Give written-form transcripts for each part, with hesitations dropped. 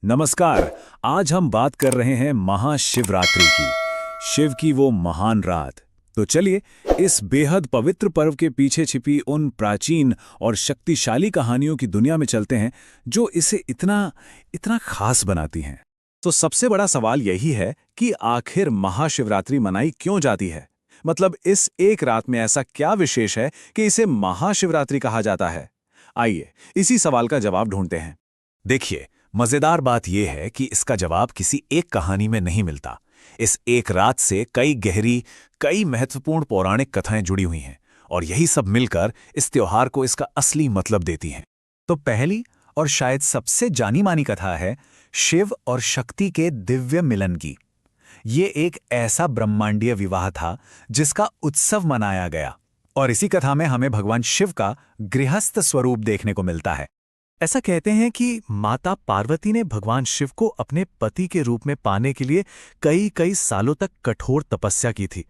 नमस्कार। आज हम बात कर रहे हैं महाशिवरात्रि की, शिव की वो महान रात। तो चलिए इस बेहद पवित्र पर्व के पीछे छिपी उन प्राचीन और शक्तिशाली कहानियों की दुनिया में चलते हैं जो इसे इतना इतना खास बनाती हैं। तो सबसे बड़ा सवाल यही है कि आखिर महाशिवरात्रि मनाई क्यों जाती है। मतलब इस एक रात में ऐसा क्या विशेष है कि इसे महाशिवरात्रि कहा जाता है। आइए इसी सवाल का जवाब ढूंढते हैं। देखिए, मजेदार बात यह है कि इसका जवाब किसी एक कहानी में नहीं मिलता। इस एक रात से कई महत्वपूर्ण पौराणिक कथाएं जुड़ी हुई हैं और यही सब मिलकर इस त्योहार को इसका असली मतलब देती हैं। तो पहली और शायद सबसे जानी मानी कथा है शिव और शक्ति के दिव्य मिलन की। ये एक ऐसा ब्रह्मांडीय विवाह था जिसका उत्सव मनाया गया और इसी कथा में हमें भगवान शिव का गृहस्थ स्वरूप देखने को मिलता है। ऐसा कहते हैं कि माता पार्वती ने भगवान शिव को अपने पति के रूप में पाने के लिए कई सालों तक कठोर तपस्या की थी।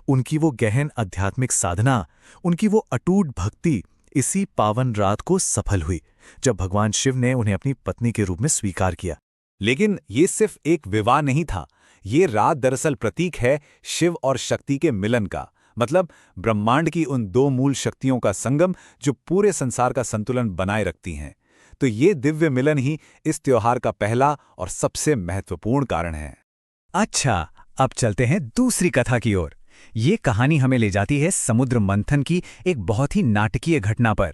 उनकी वो गहन आध्यात्मिक साधना, उनकी वो अटूट भक्ति इसी पावन रात को सफल हुई जब भगवान शिव ने उन्हें अपनी पत्नी के रूप में स्वीकार किया। लेकिन ये सिर्फ एक विवाह नहीं था, ये रात दरअसल प्रतीक है शिव और शक्ति के मिलन का। मतलब ब्रह्मांड की उन दो मूल शक्तियों का संगम जो पूरे संसार का संतुलन बनाए रखती हैं। तो ये दिव्य मिलन ही इस त्योहार का पहला और सबसे महत्वपूर्ण कारण है। अच्छा, अब चलते हैं दूसरी कथा की ओर। ये कहानी हमें ले जाती है समुद्र मंथन की एक बहुत ही नाटकीय घटना पर।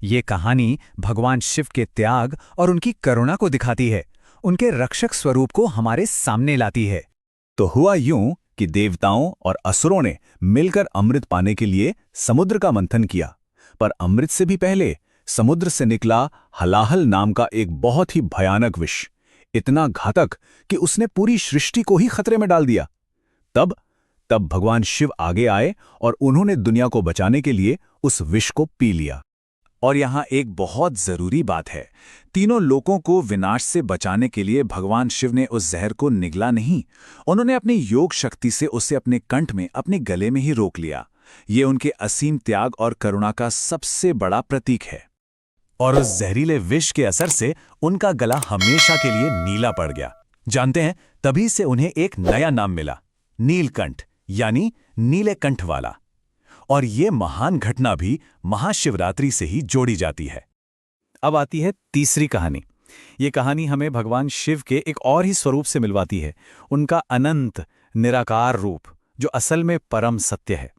ये कहानी भगवान शिव के त्याग और उनकी करुणा को दिखाती है, उनके रक्षक स्वरूप को हमारे सामने लाती है। तो हुआ यूं कि देवताओं और असुरों ने मिलकर अमृत पाने के लिए समुद्र का मंथन किया, पर अमृत से भी पहले समुद्र से निकला हलाहल नाम का एक बहुत ही भयानक विष, इतना घातक कि उसने पूरी सृष्टि को ही खतरे में डाल दिया। तब भगवान शिव आगे आए और उन्होंने दुनिया को बचाने के लिए उस विष को पी लिया। और यहाँ एक बहुत जरूरी बात है, तीनों लोगों को विनाश से बचाने के लिए भगवान शिव ने उस जहर को निगला नहीं, उन्होंने अपनी योग शक्ति से उसे अपने कंठ में, अपने गले में ही रोक लिया। ये उनके असीम त्याग और करुणा का सबसे बड़ा प्रतीक है। और उस जहरीले विष के असर से उनका गला हमेशा के लिए नीला पड़ गया। जानते हैं, तभी से उन्हें एक नया नाम मिला, नीलकंठ, यानी नीले कंठ वाला। और ये महान घटना भी महाशिवरात्रि से ही जोड़ी जाती है। अब आती है तीसरी कहानी। ये कहानी हमें भगवान शिव के एक और ही स्वरूप से मिलवाती है, उनका अनंत निराकार रूप, जो असल में परम सत्य है।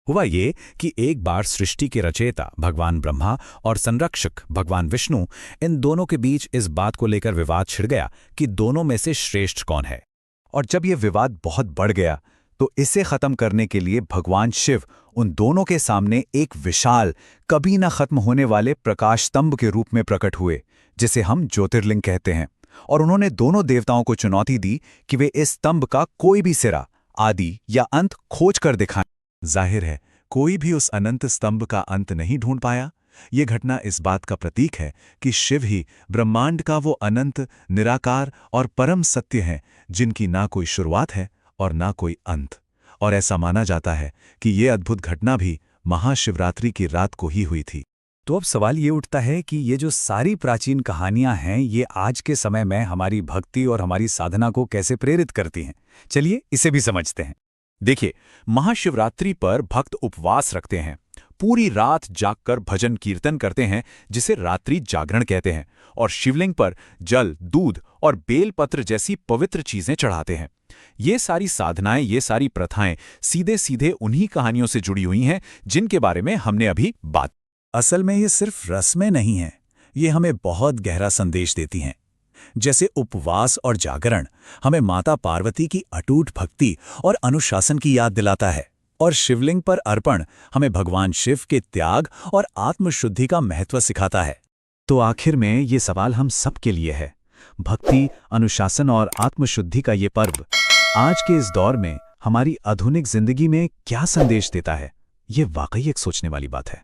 हुआ ये कि एक बार सृष्टि के रचयिता भगवान ब्रह्मा और संरक्षक भगवान विष्णु, इन दोनों के बीच इस बात को लेकर विवाद छिड़ गया कि दोनों में से श्रेष्ठ कौन है। और जब यह विवाद बहुत बढ़ गया तो इसे खत्म करने के लिए भगवान शिव उन दोनों के सामने एक विशाल, कभी न खत्म होने वाले प्रकाश स्तंभ के रूप में प्रकट हुए, जिसे हम ज्योतिर्लिंग कहते हैं। और उन्होंने दोनों देवताओं को चुनौती दी कि वे इस स्तंभ का कोई भी सिरा, आदि या अंत खोज कर दिखाएं। जाहिर है, कोई भी उस अनंत स्तंभ का अंत नहीं ढूंढ पाया। ये घटना इस बात का प्रतीक है कि शिव ही ब्रह्मांड का वो अनंत, निराकार और परम सत्य है, जिनकी ना कोई शुरुआत है और ना कोई अंत। और ऐसा माना जाता है कि ये अद्भुत घटना भी महाशिवरात्रि की रात को ही हुई थी। तो अब सवाल ये उठता है कि ये जो सारी प्राचीन कहानियां हैं, ये आज के समय में हमारी भक्ति और हमारी साधना को कैसे प्रेरित करती हैं। चलिए इसे भी समझते हैं। देखिए, महाशिवरात्रि पर भक्त उपवास रखते हैं, पूरी रात जागकर भजन कीर्तन करते हैं, जिसे रात्रि जागरण कहते हैं, और शिवलिंग पर जल, दूध और बेलपत्र जैसी पवित्र चीजें चढ़ाते हैं। ये सारी साधनाएं, ये सारी प्रथाएं सीधे सीधे उन्हीं कहानियों से जुड़ी हुई हैं जिनके बारे में हमने अभी बात। असल में ये सिर्फ रस्में नहीं हैं, ये हमें बहुत गहरा संदेश देती हैं। जैसे उपवास और जागरण हमें माता पार्वती की अटूट भक्ति और अनुशासन की याद दिलाता है, और शिवलिंग पर अर्पण हमें भगवान शिव के त्याग और आत्मशुद्धि का महत्व सिखाता है। तो आखिर में ये सवाल हम सब के लिए है, भक्ति, अनुशासन और आत्मशुद्धि का ये पर्व आज के इस दौर में हमारी आधुनिक जिंदगी में क्या संदेश देता है? ये वाकई एक सोचने वाली बात है।